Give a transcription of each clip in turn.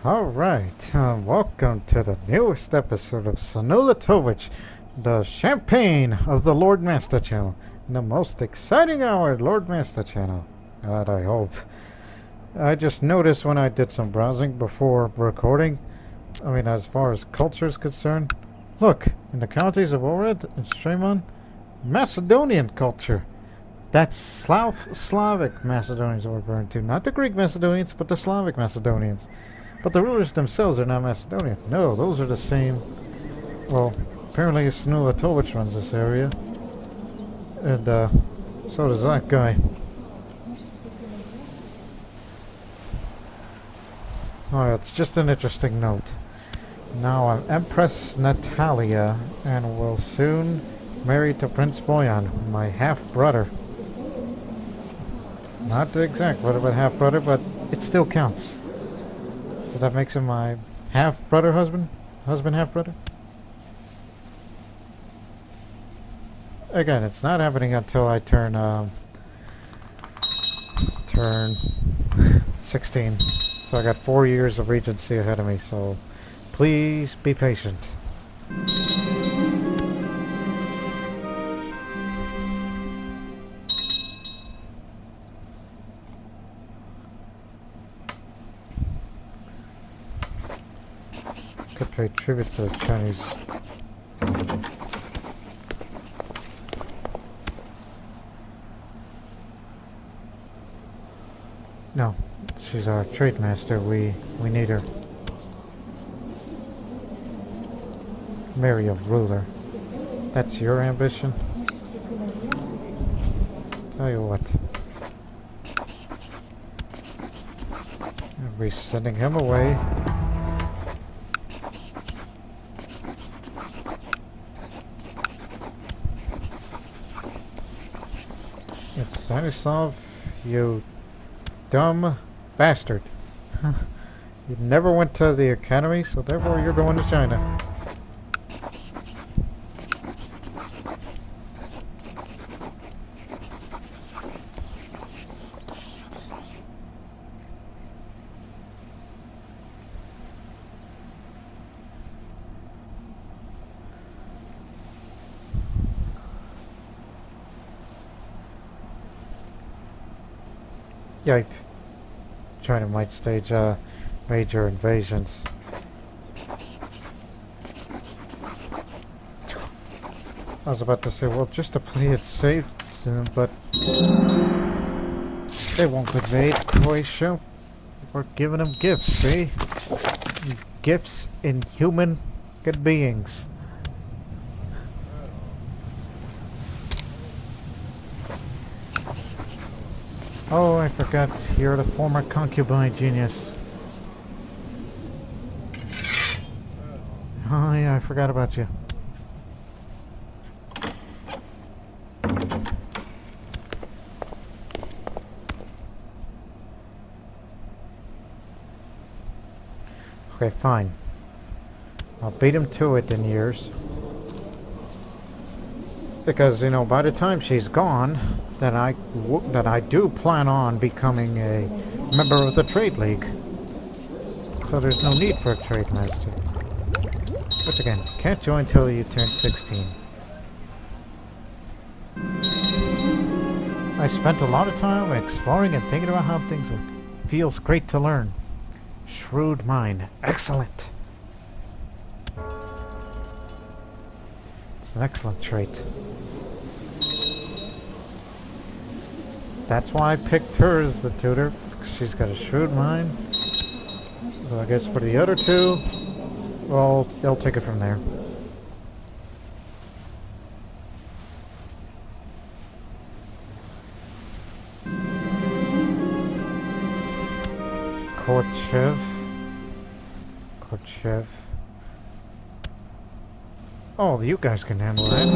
Alright, welcome to the newest episode of Senulatovic, the champagne of the Lord Master channel. The most exciting hour, Lord Master channel. God, I hope. I just noticed when I did some browsing before recording, as far as culture is concerned, look, in the counties of Ohrid and Stremon, Macedonian culture. That's Slavic Macedonians we're referring to. Not the Greek Macedonians, but the Slavic Macedonians. But the rulers themselves are not Macedonian. No, those are the same. Well, apparently Senulatovic runs this area. And, so does that guy. Oh, it's just an interesting note. Now I'm Empress Natalija, and will soon marry to Prince Boyan, my half-brother. Not the exact brother, but half-brother, but it still counts. So that makes him my half-brother husband? Husband half-brother? Again, it's not happening until I turn 16. So I got 4 years of regency ahead of me, so please be patient. Could pay tribute to the Chinese. No, she's our trade master. We need her. Marry a ruler. That's your ambition? Tell you what. I'll be sending him away. It's Stanislav, you dumb bastard. You never went to the academy, so therefore you're going to China. Yipe. China might stage major invasions. I was about to say, well, just to play it safe, but they won't invade Croatia. We're giving them gifts, see? Gifts in human good beings. Oh, I forgot. You're the former concubine genius. Oh yeah, I forgot about you. Okay, fine. I'll beat him to it in years. Because, you know, by the time she's gone, that I do plan on becoming a member of the Trade League. So there's no need for a Trade Master. But again, can't join till you turn 16. I spent a lot of time exploring and thinking about how things work. Feels great to learn. Shrewd mind. Excellent. It's an excellent trait. That's why I picked her as the tutor, because she's got a shrewd mind. So I guess for the other two, well, they'll take it from there. Korchev. Oh, you guys can handle that.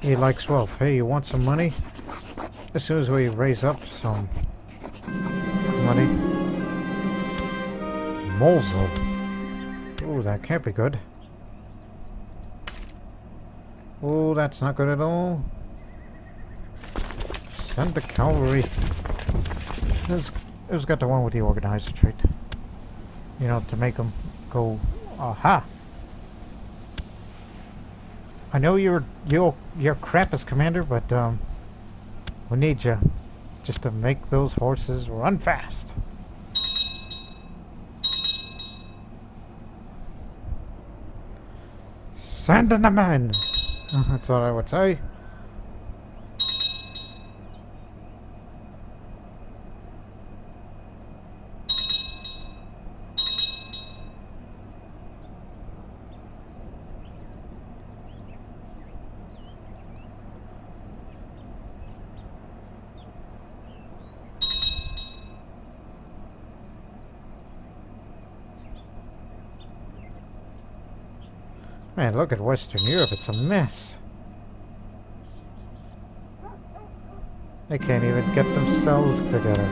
He likes wealth. Hey, you want some money? As soon as we raise up some money. Mosul. Ooh, that can't be good. Oh, that's not good at all. Send the cavalry. Who's got the one with the organizer trait? You know, to make them go, aha! I know you're crap as commander, but we need you just to make those horses run fast. Send in the men. That's what I would say. Man, look at Western Europe, it's a mess. They can't even get themselves together.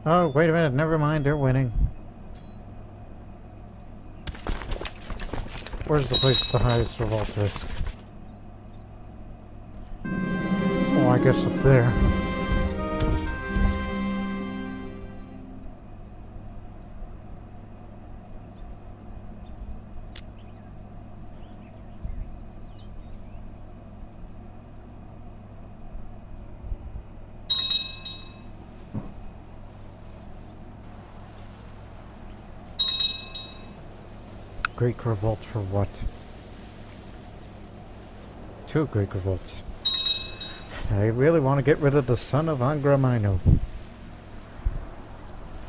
Oh, wait a minute, never mind, they're winning. Where's the place with the highest revolt risk? Oh, I guess up there. Greek revolt for what? 2 Greek revolts. I really want to get rid of the son of Angramino.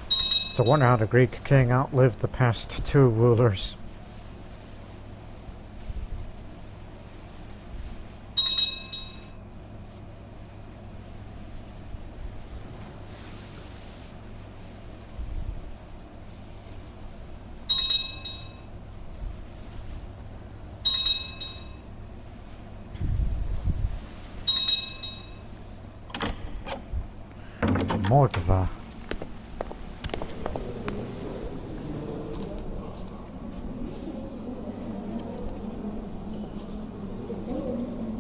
It's a wonder how the Greek king outlived the past 2 rulers. Moldova.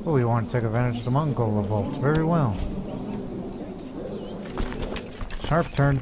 Oh, we want to take advantage of the Mongol revolt. Very well. Sharp turn.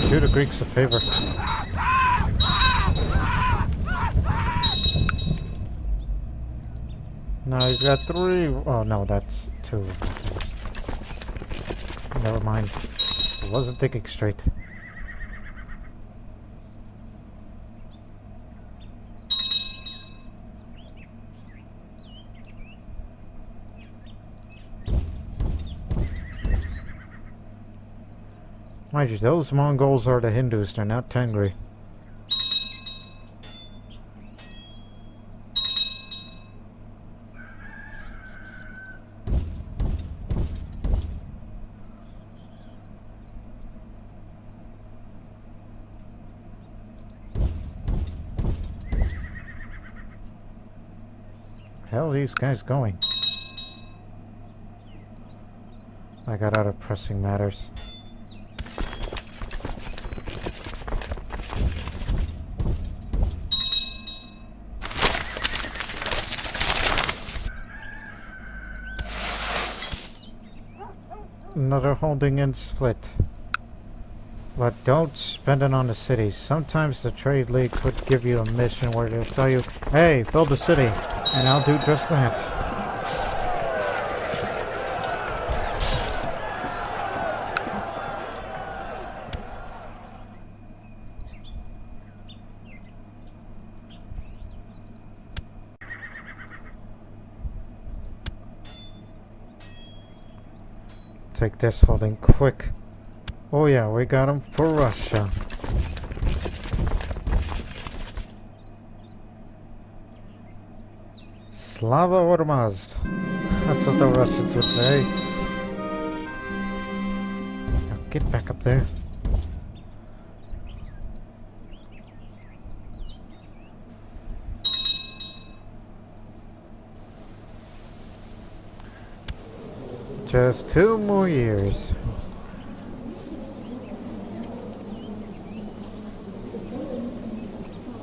Do the Greeks a favor. No, he's got 3. Oh no, that's 2. Never mind. I wasn't thinking straight. Mind you, those Mongols are the Hindus, they're not Tengri. Hell are these guys going? I got out of pressing matters. Another holding in split. But don't spend it on the cities. Sometimes the Trade League could give you a mission where they'll tell you, hey, build a city, and I'll do just that. Take this holding quick. Oh yeah, we got him for Russia. Slava Ormazd. That's what the Russians would say. Now get back up there. Just 2 more years.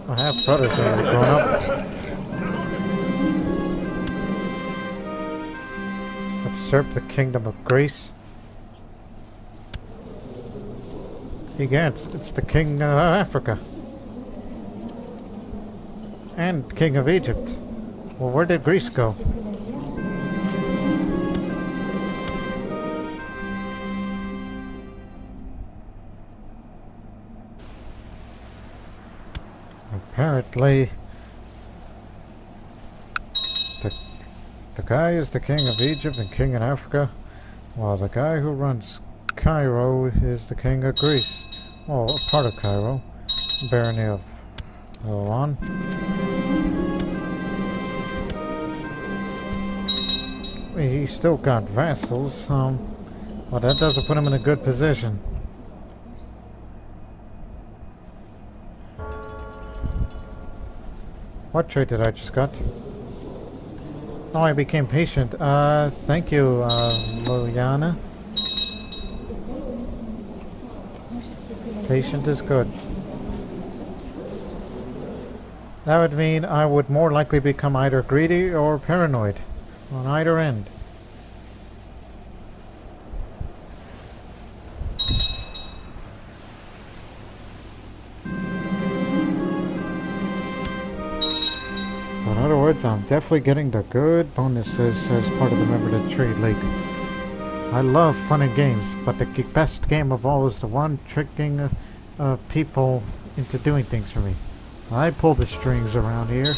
I have brothers that are grown up. Usurp the kingdom of Greece. It's the king of Africa. And king of Egypt. Well, where did Greece go? Apparently, the guy is the king of Egypt and king in Africa, while the guy who runs Cairo is the king of Greece. Well, a part of Cairo, barony of Iran. He's still got vassals, but that doesn't put him in a good position. What trait did I just got? Oh, I became patient. Thank you, Liliana. Patient is good. That would mean I would more likely become either greedy or paranoid on either end. In other words, I'm definitely getting the good bonuses as part of the Member to Trade League. I love fun and games, but the best game of all is the one tricking people into doing things for me. I pull the strings around here.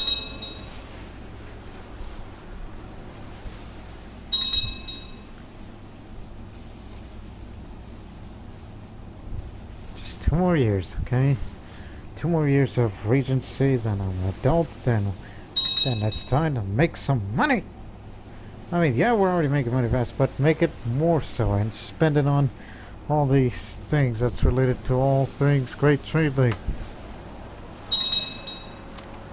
Just 2 more years, okay? 2 more years of Regency, then I'm an adult, then it's time to make some money. I mean, yeah, we're already making money fast, but make it more so and spend it on all these things that's related to all things Great Trade League.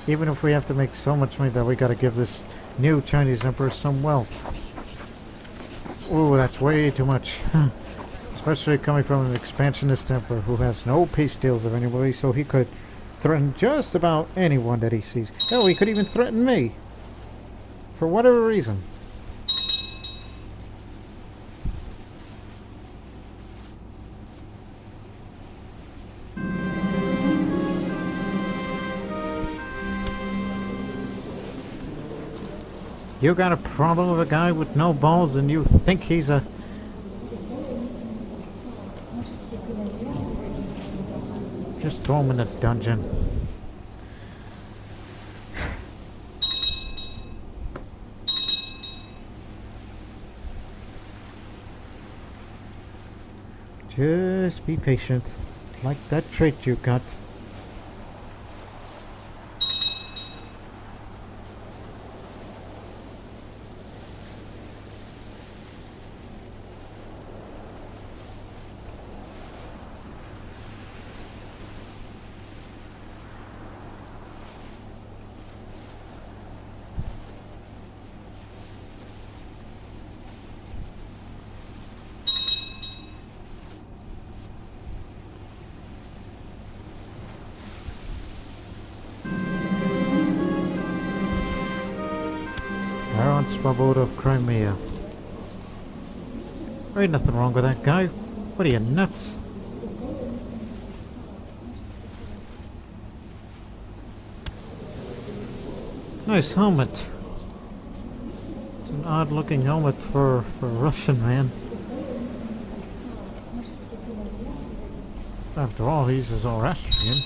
Even if we have to make so much money that we gotta give this new Chinese emperor some wealth. Ooh, that's way too much. Especially coming from an expansionist emperor who has no peace deals of anybody, so he could threaten just about anyone that he sees. Hell, he could even threaten me. For whatever reason. You got a problem with a guy with no balls and you think he's a... Just throw him in a dungeon. Just be patient. Like that trait you got. Swoboda of Crimea. There ain't nothing wrong with that guy. What are you, nuts? Nice helmet. It's an odd looking helmet for a Russian man. After all, he's a Zoroastrian.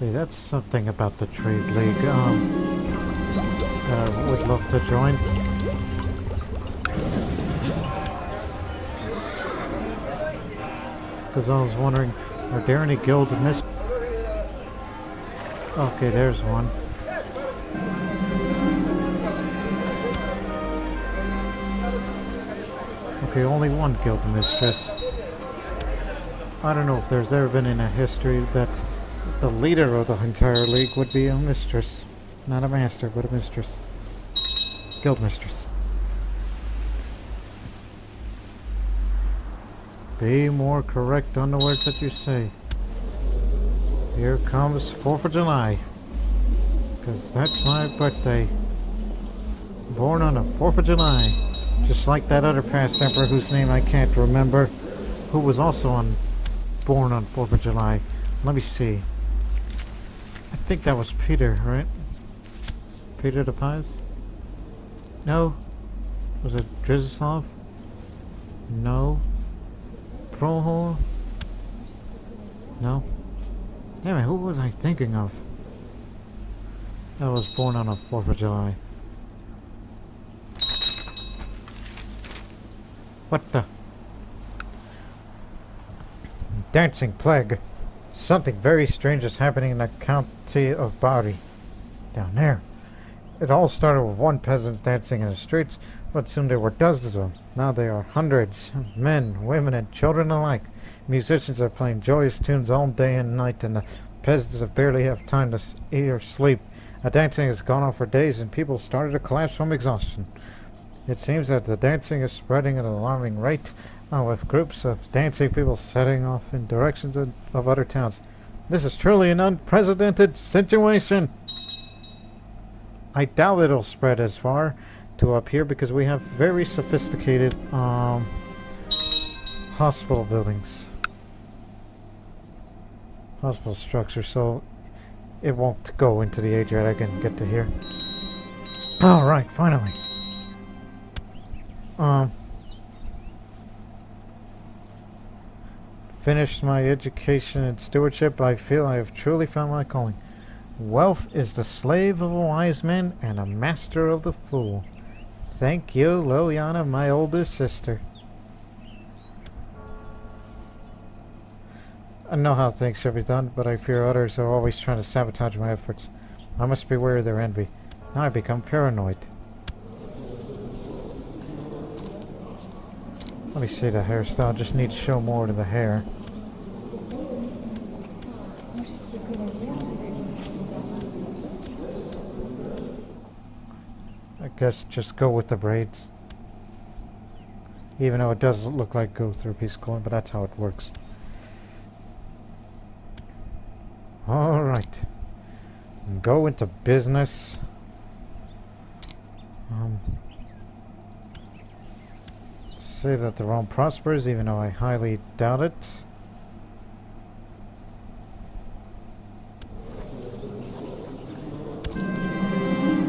See, that's something about the Trade League. That I would love to join. Because I was wondering, are there any guild miss? Okay, there's one. Okay, only one guild mistress. I don't know if there's ever been in a history that the leader of the entire league would be a mistress. Not a master, but a mistress. Guild mistress. Be more correct on the words that you say. Here comes 4th of July. Because that's my birthday. Born on the 4th of July. Just like that other past emperor whose name I can't remember. Who was also born on 4th of July. Let me see. I think that was Peter, right? Peter the Pies? No. Was it Drislav? No. Prohor? No. Damn it, who was I thinking of? That was born on the 4th of July. What the? Dancing plague. Something very strange is happening in the county of Bari. Down there. It all started with one peasant dancing in the streets, but soon there were dozens of them. Now there are hundreds. Men, women, and children alike. Musicians are playing joyous tunes all day and night, and the peasants have barely have time to eat or sleep. The dancing has gone on for days, and people started to collapse from exhaustion. It seems that the dancing is spreading at an alarming rate, with groups of dancing people setting off in directions of other towns. This is truly an unprecedented situation. I doubt it'll spread as far to up here because we have very sophisticated hospital buildings. Hospital structure, so it won't go into the age that I can get to here. Alright, finally. Finished my education in stewardship. I feel I have truly found my calling. Wealth is the slave of a wise man and a master of the fool. Thank you, Liliana, my older sister. I know how things should be done, but I fear others are always trying to sabotage my efforts. I must beware of their envy. Now I become paranoid. Let me see the hairstyle. Just need to show more to the hair. I guess just go with the braids. Even though it doesn't look like go through a piece of coin, but that's how it works. Alright. Go into business. Say that the realm prospers, even though I highly doubt it.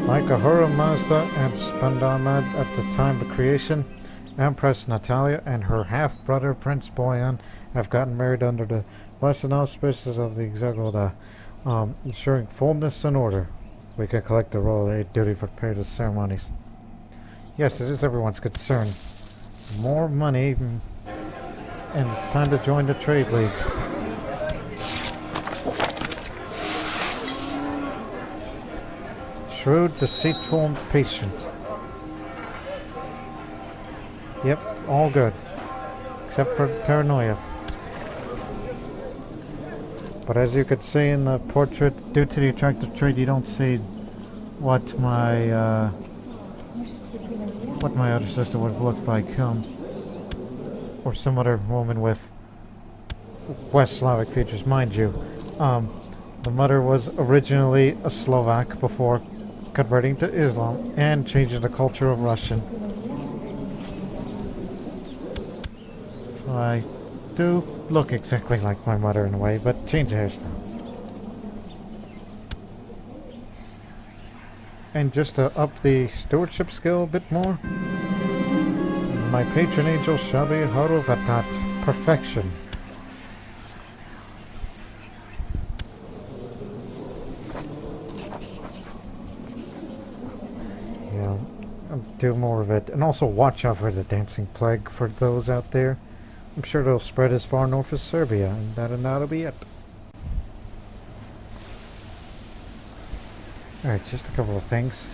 Like Ahura Mazda and Spandamad at the time of creation, Empress Natalija and her half-brother Prince Boyan have gotten married under the blessed auspices of the Executive, ensuring fullness and order. We can collect the royal aid duty for period ceremonies. Yes, it is everyone's concern. More money, and it's time to join the Trade League. Shrewd, deceitful, and patient. Yep, all good. Except for paranoia. But as you could see in the portrait, due to the attractive trait, you don't see what my other sister would have looked like, or some other woman with West Slavic features, mind you. The mother was originally a Slovak before converting to Islam and changing the culture of Russian. So I do look exactly like my mother in a way, but change the hairstyle. And just to up the stewardship skill a bit more, my patron angel shall be Haruvatat, perfection. do more of it. And also watch out for the dancing plague for those out there. I'm sure it'll spread as far north as Serbia, and that'll be it. Alright, just a couple of things.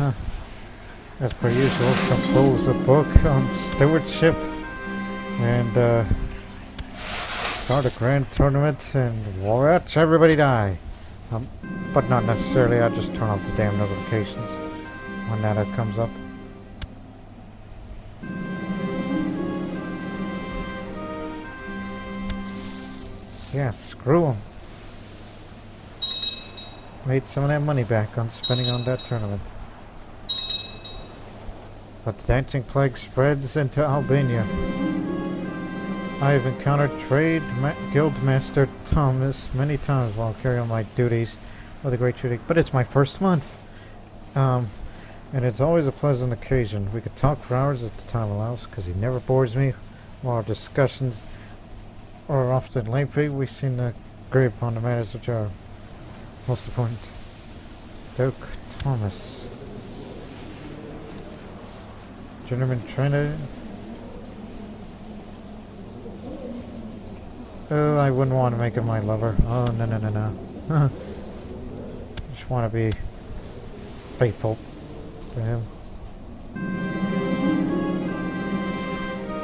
As per usual, compose a book on stewardship and start a grand tournament and watch everybody die. But not necessarily, I just turn off the damn notifications when that comes up. Yeah, screw them. Made some of that money back on spending on that tournament. But the dancing plague spreads into Albania. I have encountered Guild Master Thomas many times while carrying on my duties of the Great Treaty, but it's my first month. And it's always a pleasant occasion. We could talk for hours if the time allows, because he never bores me, while our discussions are often lengthy. We seem to agree upon the matters which are most important. Duke Thomas. Gentleman trainer. Oh, I wouldn't want to make him my lover. Oh, no. Just want to be faithful to him.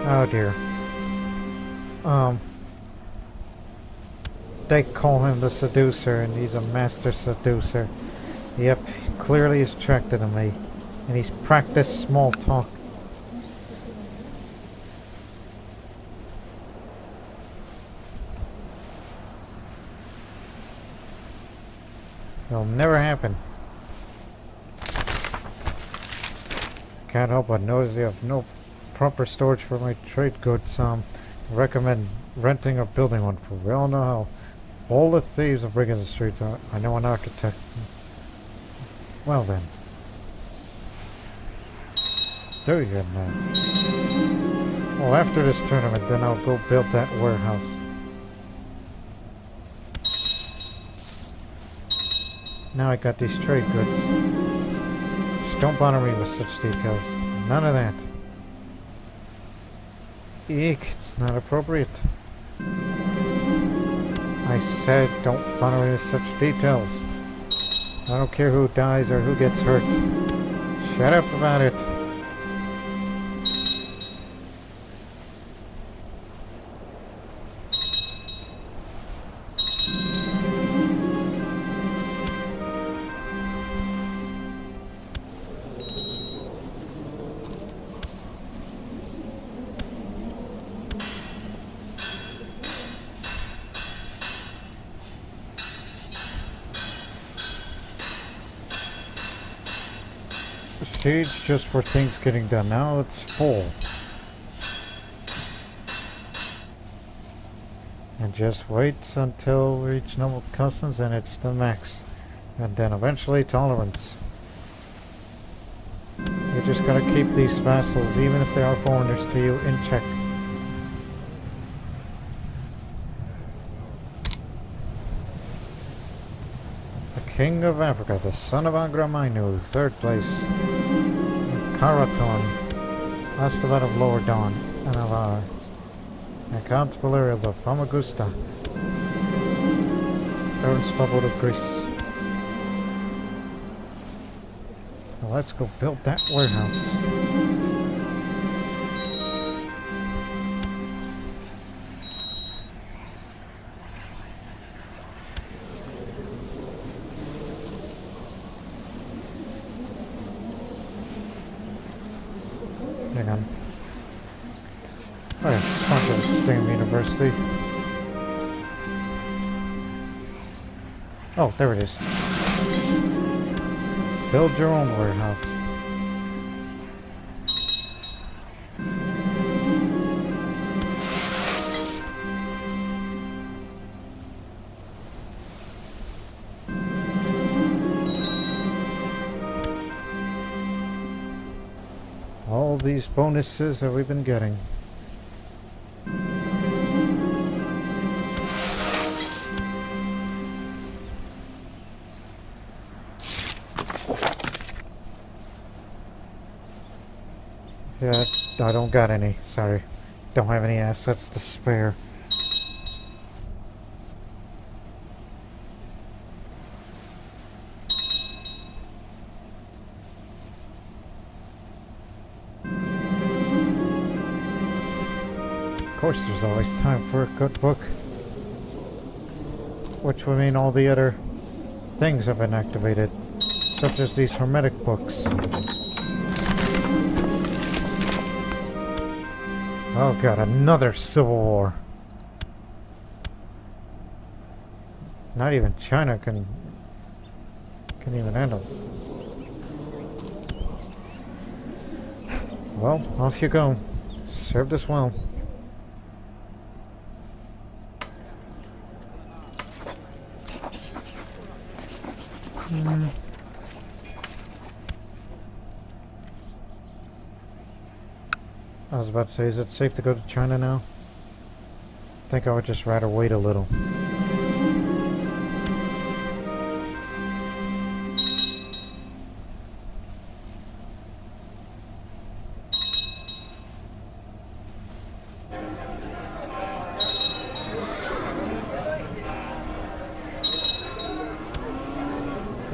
Oh dear. They call him the seducer, and he's a master seducer. Yep, clearly he's attracted to me. And he's practiced small talk. It'll never happen. Can't help but notice you have no proper storage for my trade goods. Recommend renting or building one, for we all know how all the thieves and brigands in the streets are. I know an architect. Well then. Do you now? Well, after this tournament, then I'll go build that warehouse. Now I got these trade goods. Just don't bother me with such details. None of that. Eek, it's not appropriate. I said don't bother me with such details. I don't care who dies or who gets hurt. Shut up about it. Siege just for things getting done. Now it's full. And just wait until we reach noble customs and it's the max. And then eventually tolerance. You just gotta keep these vassals, even if they are foreigners to you, in check. King of Africa, the son of Agramainu, third place. Karaton, Astavat of Lower Dawn, Anavar. And Count Valerius of Famagusta. Baron Spabot of Greece. Well, let's go build that warehouse. Hang on. Oh yeah, sponsor the same university. Oh, there it is. Build your own warehouse. All these bonuses that we've been getting. I don't got any. Sorry. Don't have any assets to spare. Of course, there's always time for a good book. Which would mean all the other things have been activated, such as these hermetic books. Oh god, another civil war. Not even China can even handle it. Well, off you go. Served us well. I was about to say, is it safe to go to China now? I think I would just rather wait a little.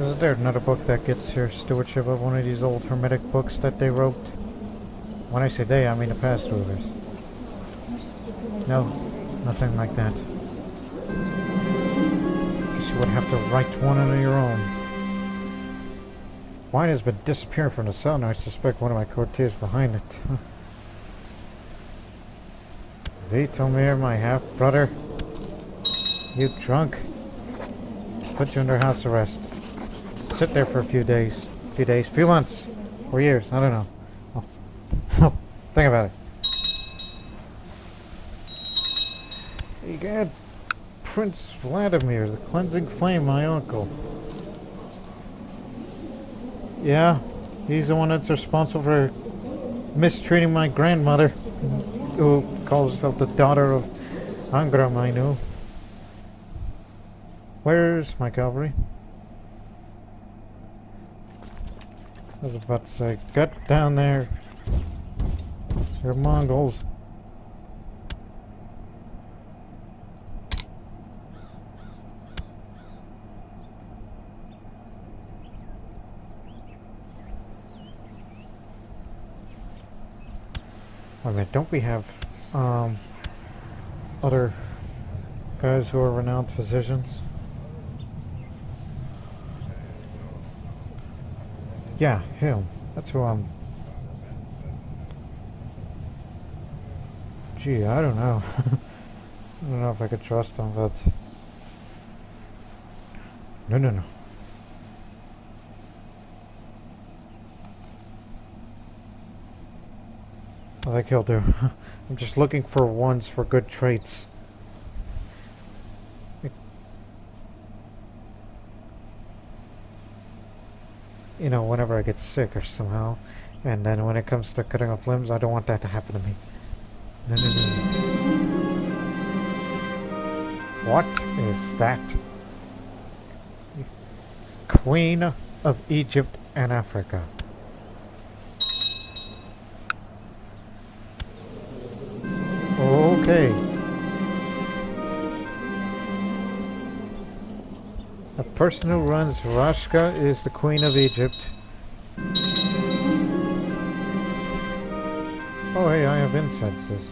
Is there another book that gets your stewardship of one of these old hermetic books that they wrote? When I say they, I mean the past rulers. No, nothing like that. Guess you would have to write one of your own. Wine has been disappearing from the cell, and I suspect one of my courtiers behind it. Vitomir, my half-brother. You drunk? Put you under house arrest. Sit there for a few days. Few months. Or years, I don't know. Think about it. You got Prince Vladimir, the cleansing flame, my uncle. Yeah, he's the one that's responsible for mistreating my grandmother, who calls herself the daughter of Angram, I know. Where's my cavalry? I was about to say, get down there. You're Mongols. I mean, don't we have other guys who are renowned physicians? Yeah, him. That's who I'm... Gee, I don't know. I don't know if I could trust him, but... No. I think he'll do. I'm just looking for ones for good traits. You know, whenever I get sick or somehow, and then when it comes to cutting off limbs, I don't want that to happen to me. No. What is that? Queen of Egypt and Africa. Okay. The person who runs Rashka is the Queen of Egypt. Oh hey, I have incenses.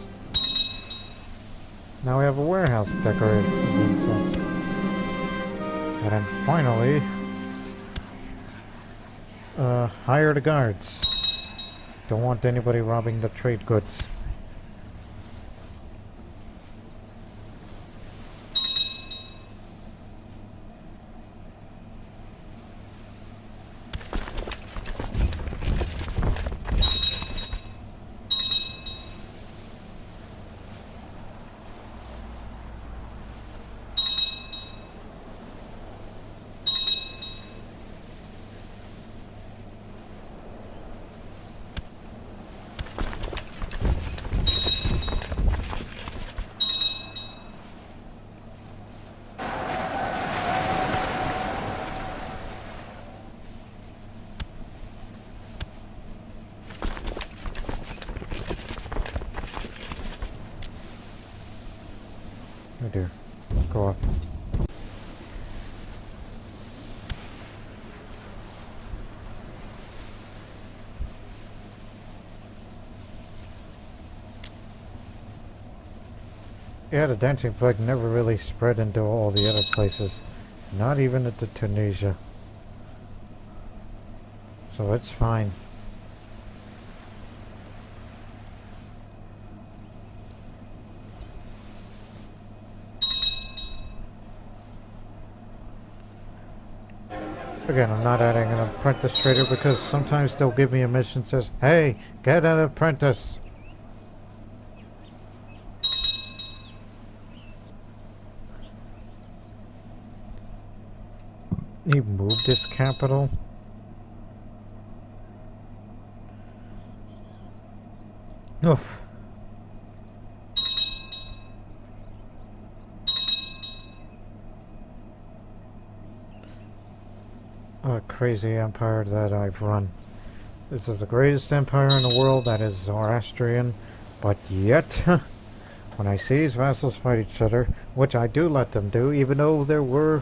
Now we have a warehouse decorated with incense. And then finally, hire the guards. Don't want anybody robbing the trade goods. Oh dear. Go up. Yeah, the dancing plague never really spread into all the other places. Not even into Tunisia. So it's fine. Again, I'm not adding an apprentice trader because sometimes they'll give me a mission that says, hey, get an apprentice. You move this capital? Oof. What a crazy empire that I've run. This is the greatest empire in the world, that is Zoroastrian, but yet, when I see his vassals fight each other, which I do let them do, even though there were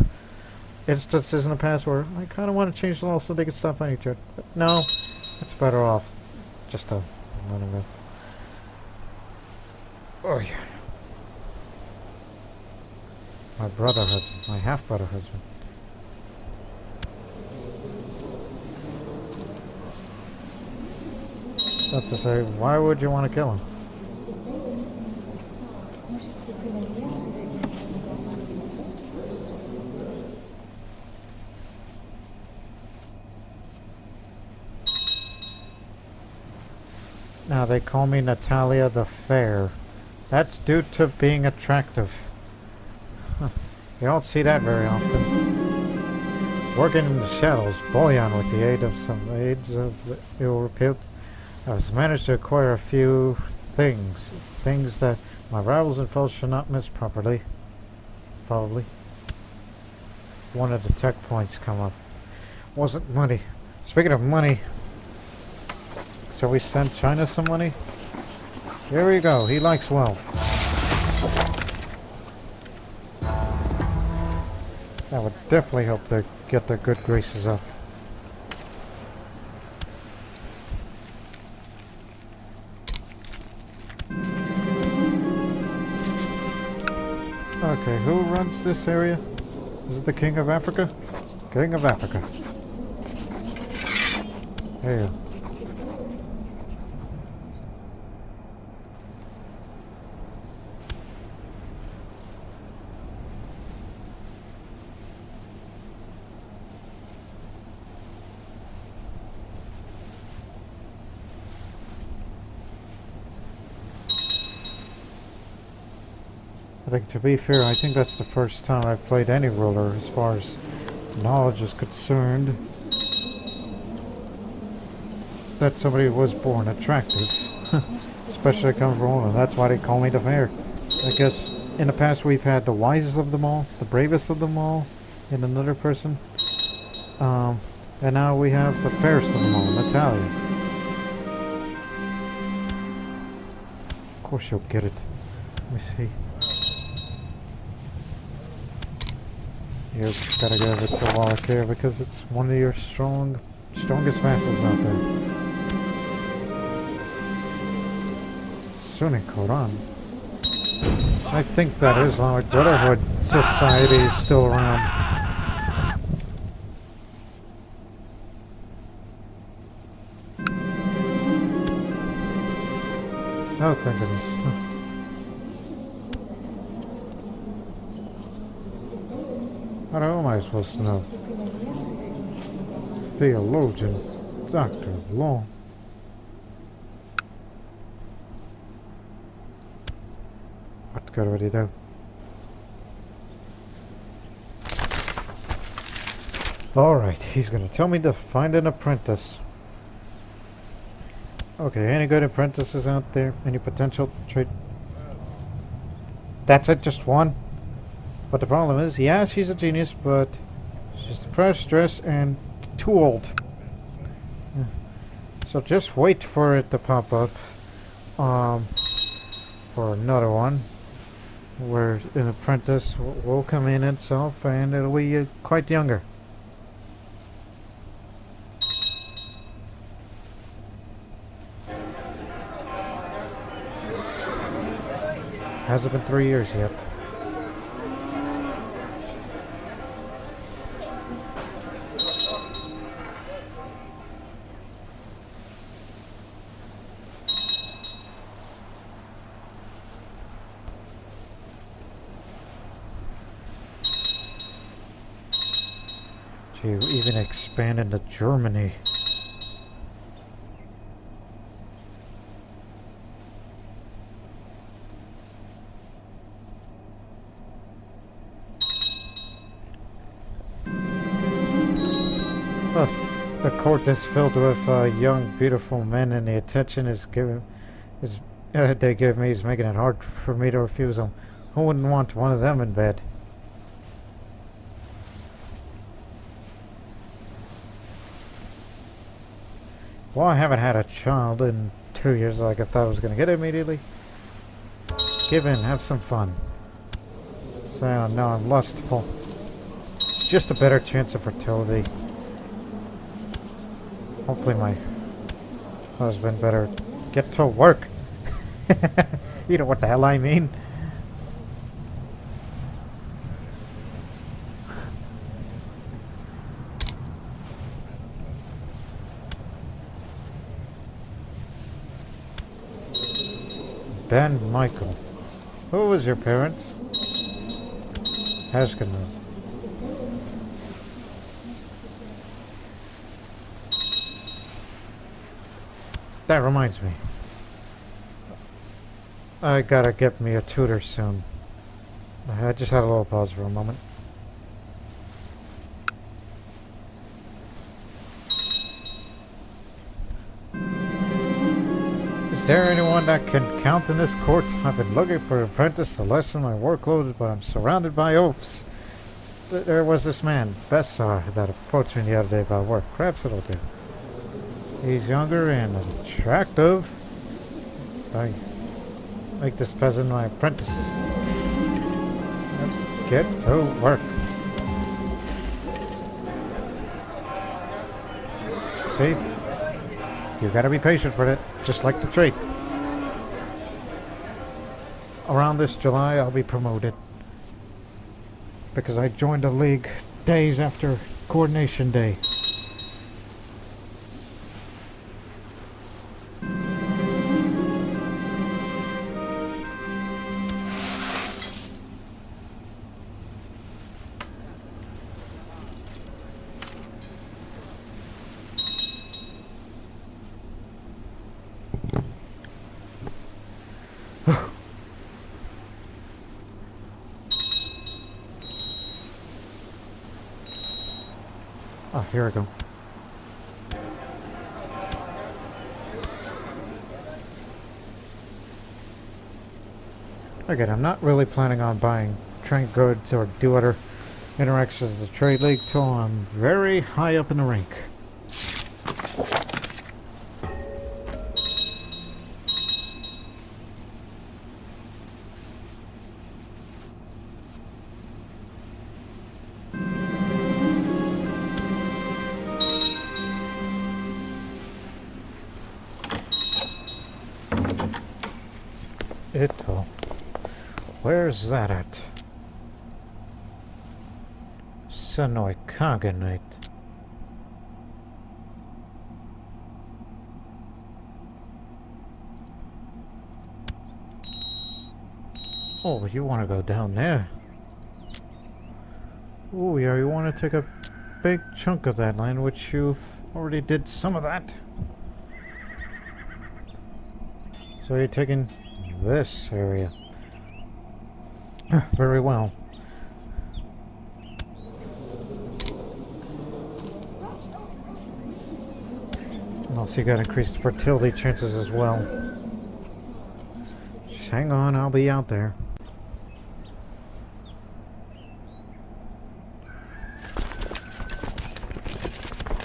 instances in the past where I kind of want to change the law so they can stop fighting each other. But no, it's better off just to let them go. Oh yeah. My brother husband, my half-brother husband. Not to say, why would you want to kill him? Now they call me Natalija the Fair. That's due to being attractive. Huh. You don't see that very often. Working in the shadows, bullion with the aid of some aids of the ill repute. I was managed to acquire a few things that my rivals and foes should not miss probably. One of the tech points come up. Wasn't money. Speaking of money, shall we send China some money? Here we go. He likes wealth. That would definitely help them get their good graces up. Okay, who runs this area? Is it the King of Africa? King of Africa. There you go. I think, to be fair, I think that's the first time I've played any ruler as far as knowledge is concerned that somebody was born attractive. Especially coming from a woman. That's why they call me the Fair. I guess in the past we've had the wisest of them all, the bravest of them all, in another person. And now we have the fairest of them all, Natalija. Of course you'll get it. Let me see. You gotta give it to Wallach here because it's one of your strongest vassals out there. Sunni Quran. I think that Islamic Brotherhood Society is still around. Oh, thank goodness. How am I supposed to know? Theologian, doctor of law. What good would he do? Alright, he's gonna tell me to find an apprentice. Okay, any good apprentices out there? Any potential trade? That's it, just one? But the problem is, yeah, she's a genius, but she's depressed, stressed, and too old. Yeah. So just wait for it to pop up. For another one. where an apprentice will come in itself and it'll be quite younger. Hasn't been 3 years yet. To even expand into Germany. The court is filled with young, beautiful men, and the attention they give me is making it hard for me to refuse them. Who wouldn't want one of them in bed? Well, I haven't had a child in 2 years like I thought I was going to get immediately. Give in, have some fun. So now I'm lustful. It's just a better chance of fertility. Hopefully my husband better get to work. You know what the hell I mean. Ben Michael. Who was your parents? Ashkenaz. That reminds me. I gotta get me a tutor soon. I just had a little pause for a moment. Is there anyone that can count in this court? I've been looking for an apprentice to lessen my workload, but I'm surrounded by oafs. There was this man, Bessar, that approached me the other day about work. Perhaps it'll do. He's younger and attractive. I make this peasant my apprentice. Let's get to work. See? You gotta be patient for it, just like the trade. Around this July, I'll be promoted. Because I joined the league days after coordination day. Oh, here we go. Again, I'm not really planning on buying trade goods or do other interactions as a trade league till I'm very high up in the rank. Where's that at? Sonoy Kaganite. Oh, you want to go down there? Oh, yeah, you want to take a big chunk of that land, which you've already did some of that. So you're taking this area. Very well. Also, you got increased fertility chances as well. Just hang on, I'll be out there.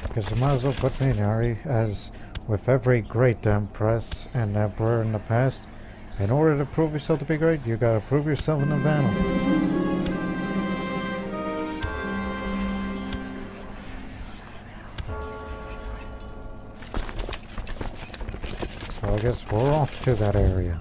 Because you might as well put me in Ari, as with every great Empress and Emperor in the past, In order to prove yourself to be great, you gotta prove yourself in the battle. So I guess we're off to that area.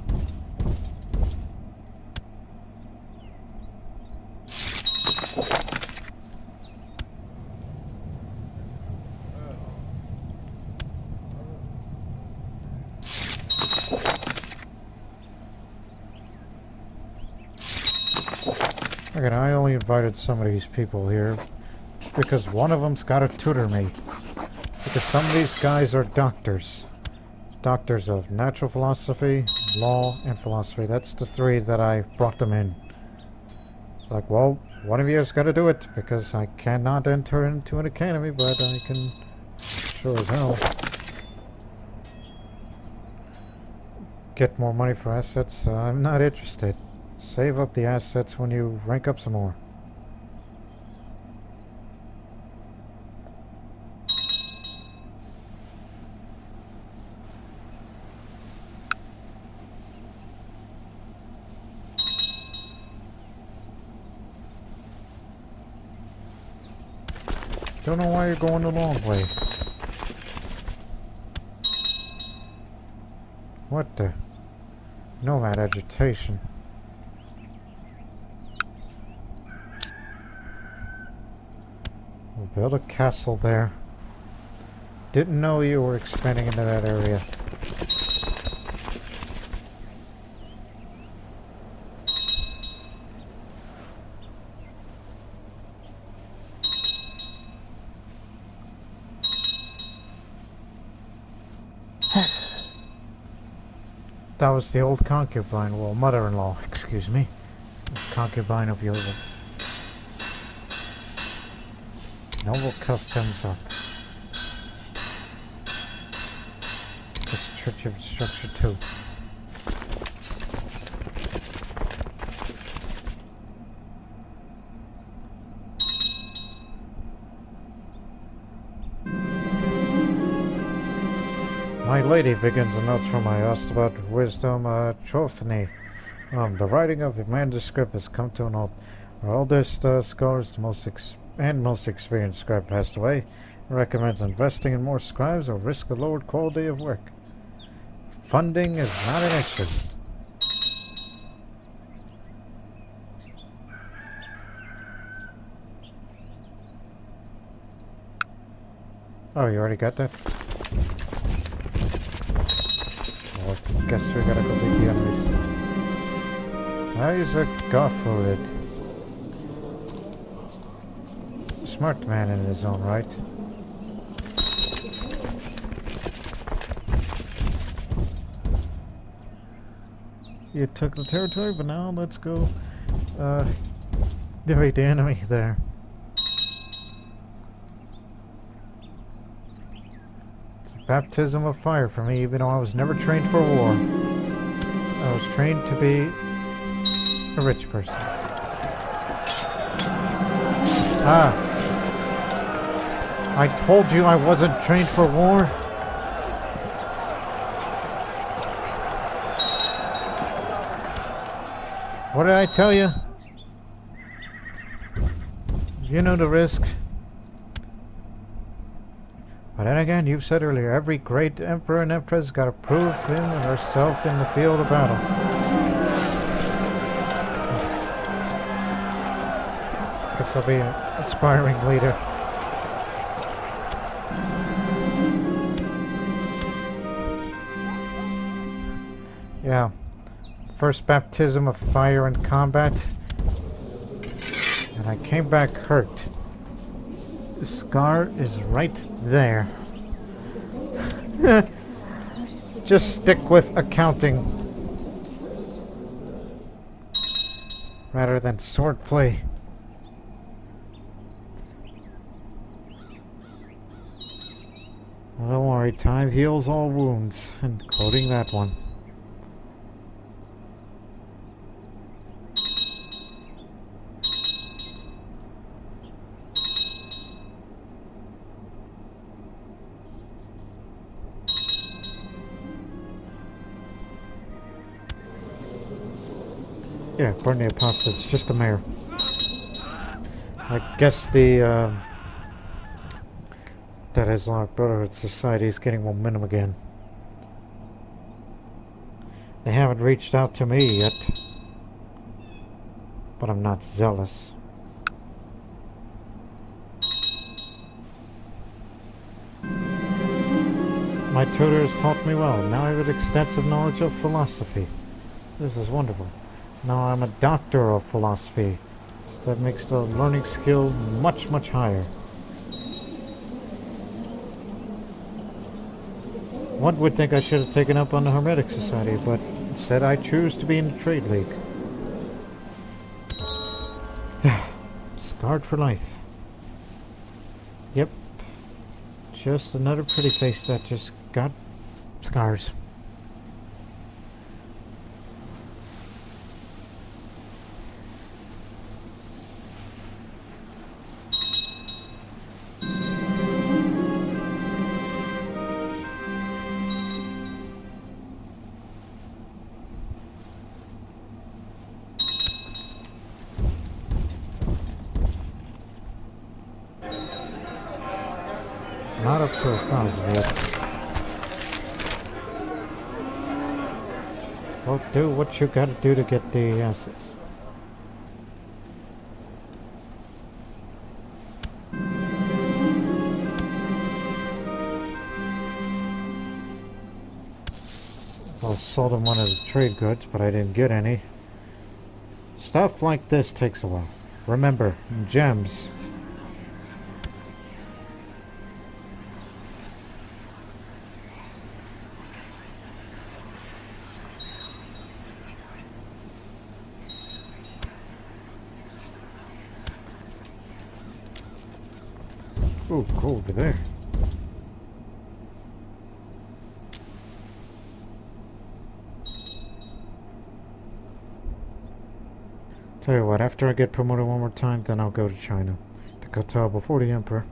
Again, I only invited some of these people here because one of them's got to tutor me. Because some of these guys are doctors. Doctors of natural philosophy, law, and philosophy. That's the three that I brought them in. It's like, well, one of you has got to do it because I cannot enter into an academy, but I can sure as hell get more money for assets. I'm not interested. Save up the assets when you rank up some more. Don't know why you're going the long way. What the? Nomad agitation. We'll build a castle there. Didn't know you were expanding into that area. That was the old concubine, well, mother-in-law, excuse me. Concubine of yours. Noble customs up. Restrictive structure 2. My lady begins a note from my host about wisdom, Trophany. The writing of a manuscript has come to an end. Our oldest scholars, the most experienced scribe passed away. Recommends investing in more scribes or risk a lowered quality of work. Funding is not an issue. Oh, you already got that? Well, I guess we gotta go beat the enemies. He's a Gofford. Smart man in his own right. You took the territory, but now let's go defeat the enemy there. It's a baptism of fire for me, even though I was never trained for war. I was trained to be a rich person. Ah! I told you I wasn't trained for war. What did I tell you? You know the risk. But then again, you've said earlier, every great emperor and empress got to prove him and herself in the field of battle. Guess I'll be an inspiring leader. Yeah. First baptism of fire in combat. And I came back hurt. The scar is right there. Just stick with accounting rather than swordplay. Well, don't worry, time heals all wounds, including that one. Yeah, burn the apostate. It's just the mayor. I guess the that Islamic Brotherhood Society is getting momentum again. They haven't reached out to me yet, but I'm not zealous. My tutor has taught me well. Now I have an extensive knowledge of philosophy. This is wonderful. Now I'm a doctor of philosophy. So that makes the learning skill much, much higher. One would think I should have taken up on the Hermetic Society, but instead I choose to be in the Trade League. Scarred for life. Yep. Just another pretty face that just got scars. Not up to 1,000 yet. Well, do what you gotta do to get the assets. Well, sold him one of the trade goods, but I didn't get any. Stuff like this takes a while. Remember, gems. Ooh, go over there. Tell you what, after I get promoted one more time, then I'll go to China. To Qatar before the Emperor.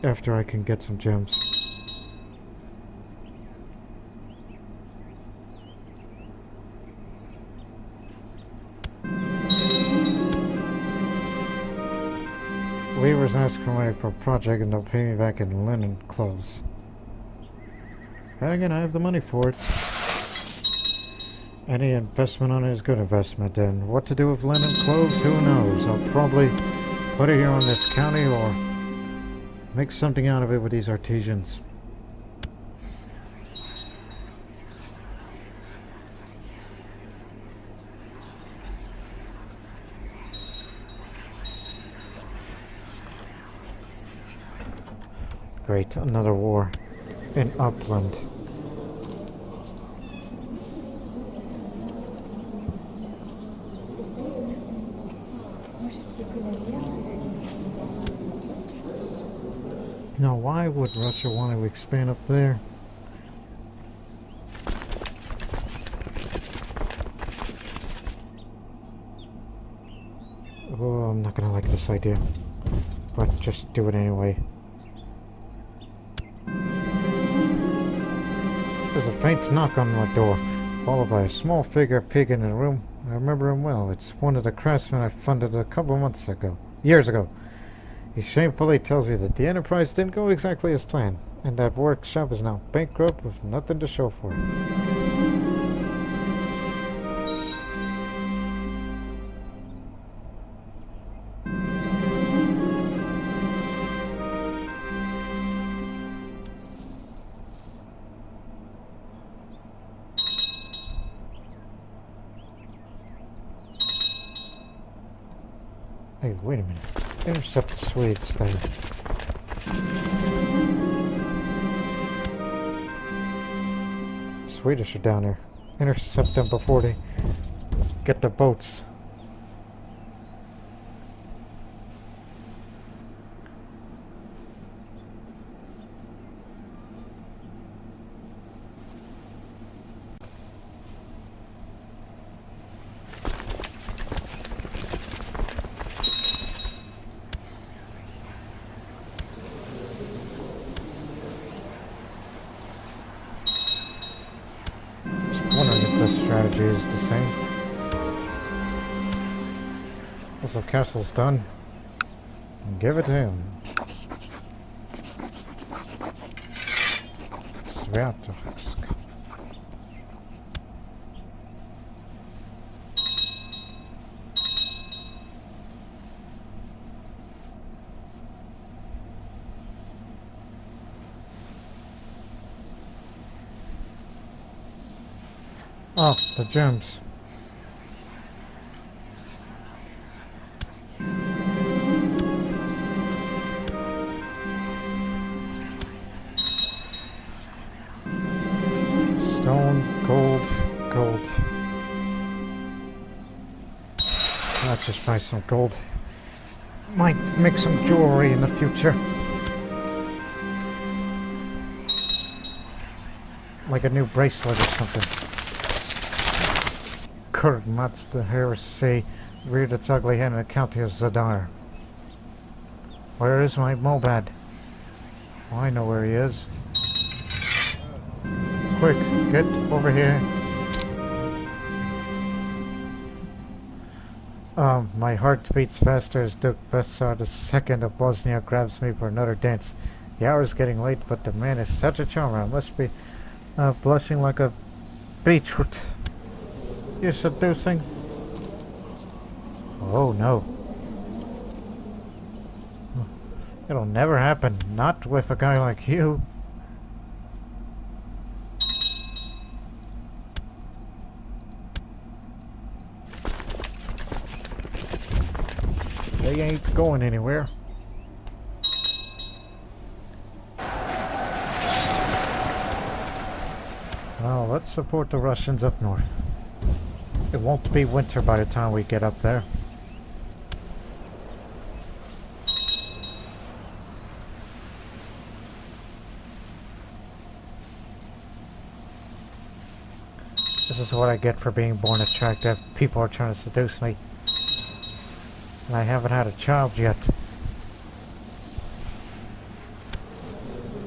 After I can get some gems. Weavers ask for money for a project and they'll pay me back in linen clothes. And again, I have the money for it. Any investment on it is good investment, and what to do with linen clothes, who knows? I'll probably put it here on this county or make something out of it with these artisans. Great, another war in Upland. Now, why would Russia want to expand up there? Oh, I'm not gonna like this idea, but just do it anyway. There's a faint knock on my door, followed by a small figure peeking in the room. I remember him well. It's one of the craftsmen I funded a couple of years ago. He shamefully tells you that the enterprise didn't go exactly as planned, and that workshop is now bankrupt with nothing to show for it. Hey, wait a minute. Intercept the Swedes then. Swedish are down there. Intercept them before they get the boats. wondering if the strategy is the same. Also, castle's done. Give it to him. Stewardship. Oh, the gems. Stone, gold, gold. Let's just buy some gold. Might make some jewelry in the future. Like a new bracelet or something. Kurtmats the heresy reared its ugly head in the county of Zadar. Where is my Mobad? Oh, I know where he is. Quick, get over here. My heart beats faster as Duke Besar II of Bosnia grabs me for another dance. The hour's getting late, but the man is such a charmer. I must be blushing like a beetroot. You're seducing? Oh no. It'll never happen. Not with a guy like you. They ain't going anywhere. Well, let's support the Russians up north. It won't be winter by the time we get up there. This is what I get for being born attractive. People are trying to seduce me. And I haven't had a child yet.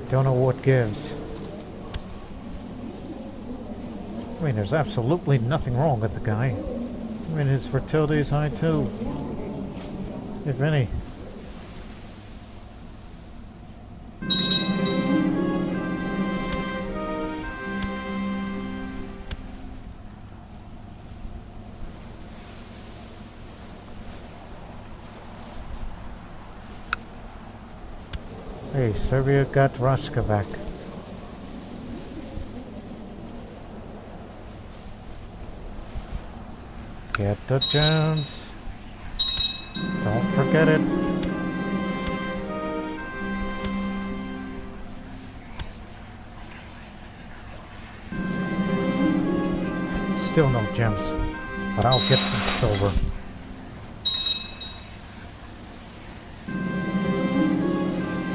Don't know what gives. I mean, there's absolutely nothing wrong with the guy. I mean, his fertility is high too. If any. Hey, Serbia got Roshka back. Get the gems. Don't forget it. Still no gems, but I'll get some silver.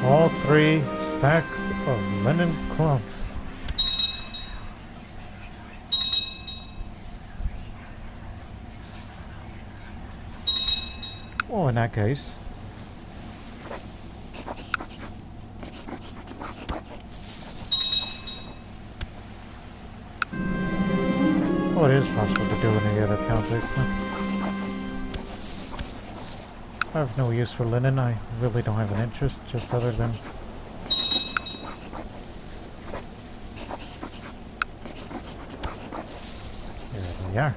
All 3 stacks of linen clumps. Oh, in that case. Oh, it is possible to do in the other countries. I have no use for linen. I really don't have an interest, just other than... Here we are.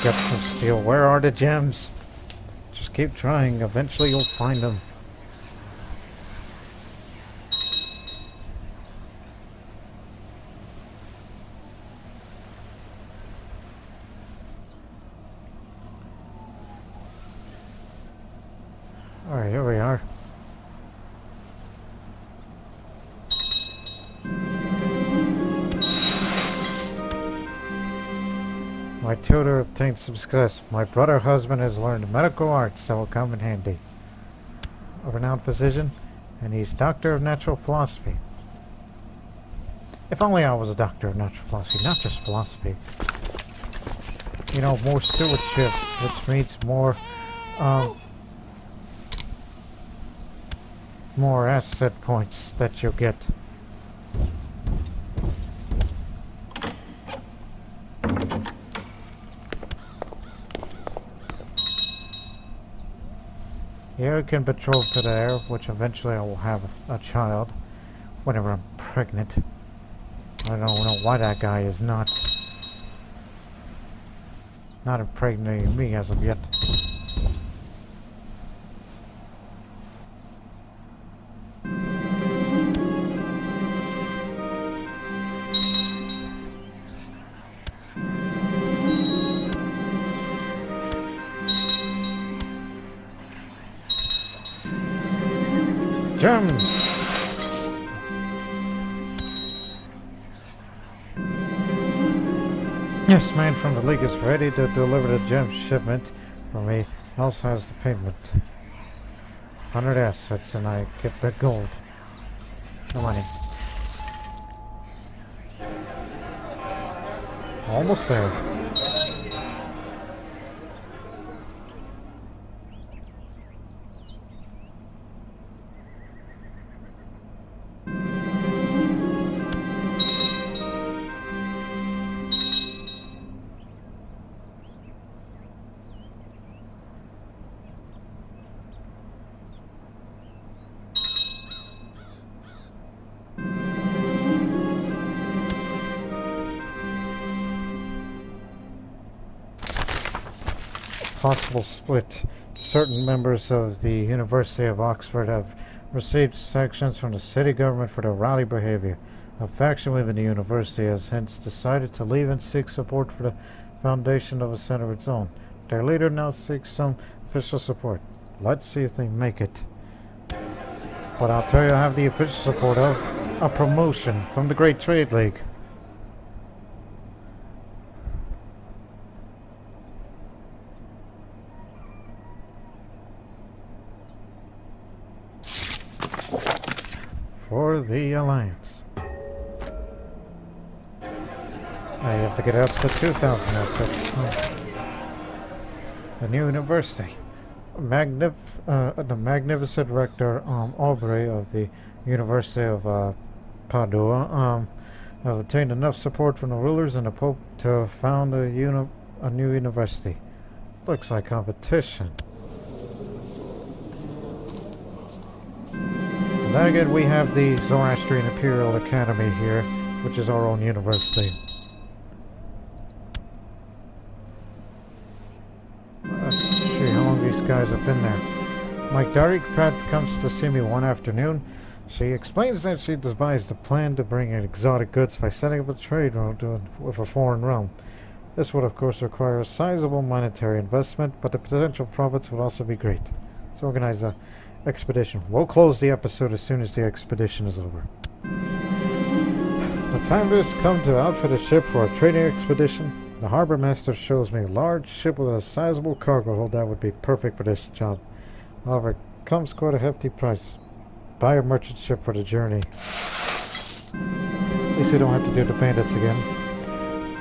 Get some steel. Where are the gems? Just keep trying. Eventually you'll find them. Alright, here we are. My tutor obtained some success. My brother husband has learned medical arts that will come in handy. A renowned physician, and he's doctor of natural philosophy. If only I was a doctor of natural philosophy, not just philosophy. You know, more stewardship, which means more asset points that you'll get. Yeah, I can patrol to the air, which eventually I will have a child whenever I'm pregnant. I don't know why that guy is not impregnating me as of yet. Gems! Yes, man from the League is ready to deliver the gem shipment for me. Also has the payment. 100 assets and I get the gold. No money. Almost there. Possible split. Certain members of the University of Oxford have received sanctions from the city government for their rowdy behavior. A faction within the university has hence decided to leave and seek support for the foundation of a center of its own. Their leader now seeks some official support. Let's see if they make it. But I'll tell you, I have the official support of a promotion from the Great Trade League. For the Alliance. I have to get up to 2,000 assets. The new university. The magnificent rector Aubrey of the University of Padua have obtained enough support from the rulers and the Pope to found a new university. Looks like competition. Then again, we have the Zoroastrian Imperial Academy here, which is our own university. See how long these guys have been there. My Pat comes to see me one afternoon. She explains that she devised a plan to bring in exotic goods by setting up a trade route with a foreign realm. This would of course require a sizable monetary investment, but the potential profits would also be great. Let's organize a expedition. We'll close the episode as soon as the expedition is over. The time has come to outfit a ship for a trading expedition. The harbor master shows me a large ship with a sizable cargo hold that would be perfect for this job. However, it comes quite a hefty price. Buy a merchant ship for the journey. At least you don't have to do the bandits again.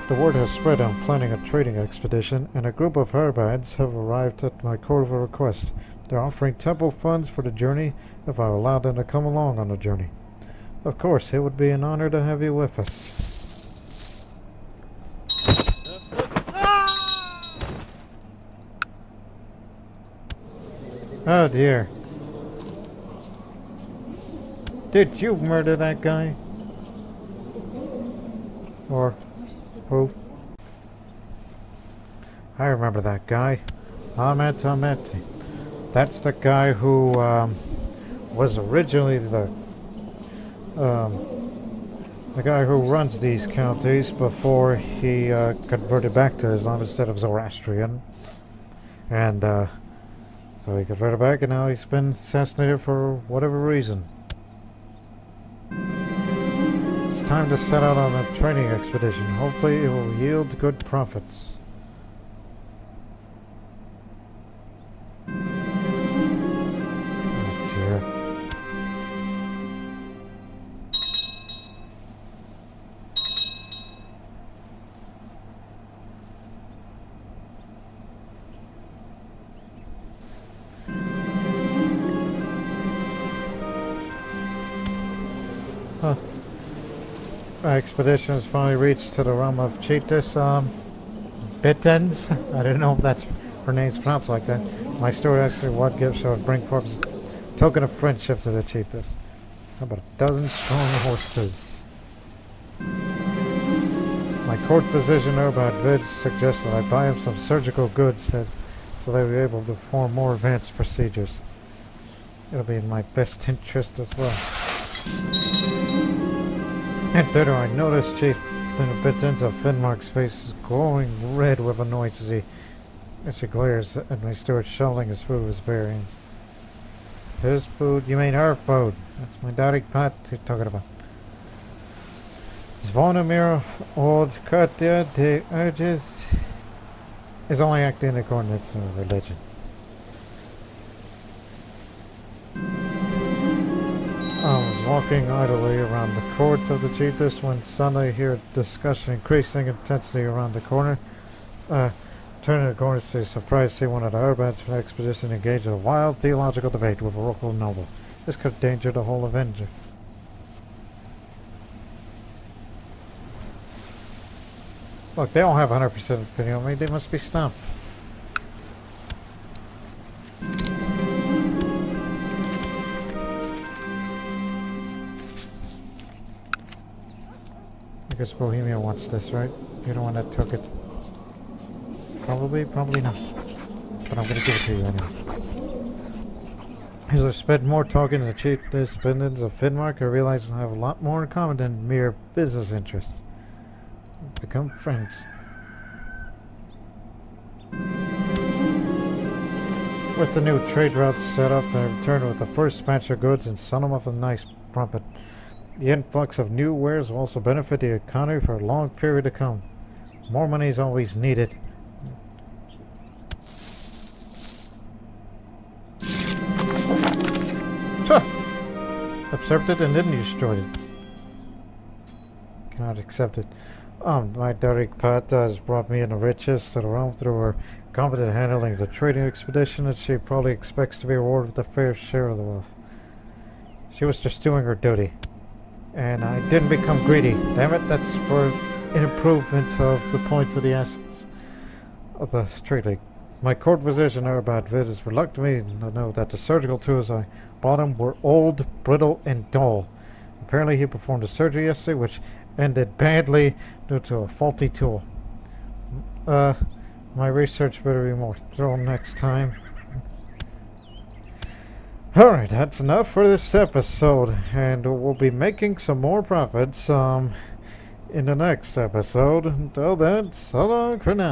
The word has spread I'm planning a trading expedition, and a group of Herbides have arrived at my court of a request. They're offering temple funds for the journey if I allow them to come along on the journey. Of course, it would be an honor to have you with us. Oh dear. Did you murder that guy? Or who? I remember that guy. Ahmet Ahmeti. That's the guy who was originally the guy who runs these counties before he converted back to Islam instead of Zoroastrian. And so he converted back, and now he's been assassinated for whatever reason. It's time to set out on a training expedition. Hopefully it will yield good profits. expedition has finally reached to the realm of Cheetahs, Bittens. I don't know if that's her name's pronounced like that. My steward actually what gift shall bring forth a token of friendship to the Cheetahs. How about a dozen strong horses? My court physician Urbad Vid suggests that I buy him some surgical goods so they'll be able to perform more advanced procedures. It'll be in my best interest as well. And better, I noticed Chief Bittens of Finmark's face is glowing red with annoyance as she glares at my steward shoveling his food with his bare hands. His food? You mean her food? That's my dirty pot you're talking about. Zvonimir Old Katya de Urges is only acting in accordance with religion. I was walking idly around the court of the Cheetahs when suddenly I hear a discussion increasing intensity around the corner. Turning the corner to surprise see one of the Urbans from the expedition engaged in a wild theological debate with a local noble. This could endanger the whole Avenger. Look, they don't have 100% opinion on me. They must be stumped. I guess Bohemia wants this, right? You're the one that took it. Probably not. But I'm gonna give it to you anyway. As I spent more talking to the chief dependents of Finmark, I realized we have a lot more in common than mere business interests. Become friends. With the new trade routes set up, I returned with the first batch of goods and sent them off a nice profit. The influx of new wares will also benefit the economy for a long period to come. More money is always needed. Observed it and then destroyed it. Cannot accept it. My Derek Pat has brought me in the riches to the realm through her competent handling of the trading expedition, and she probably expects to be rewarded with a fair share of the wealth. She was just doing her duty. And I didn't become greedy. Damn it, that's for an improvement of the points of the assets of the trade league. My court physician Urbad Vid is reluctant to know that the surgical tools I bought him were old, brittle, and dull. Apparently he performed a surgery yesterday which ended badly due to a faulty tool. My research better be more thorough next time. Alright, that's enough for this episode, and we'll be making some more profits in the next episode. Until then, so long for now.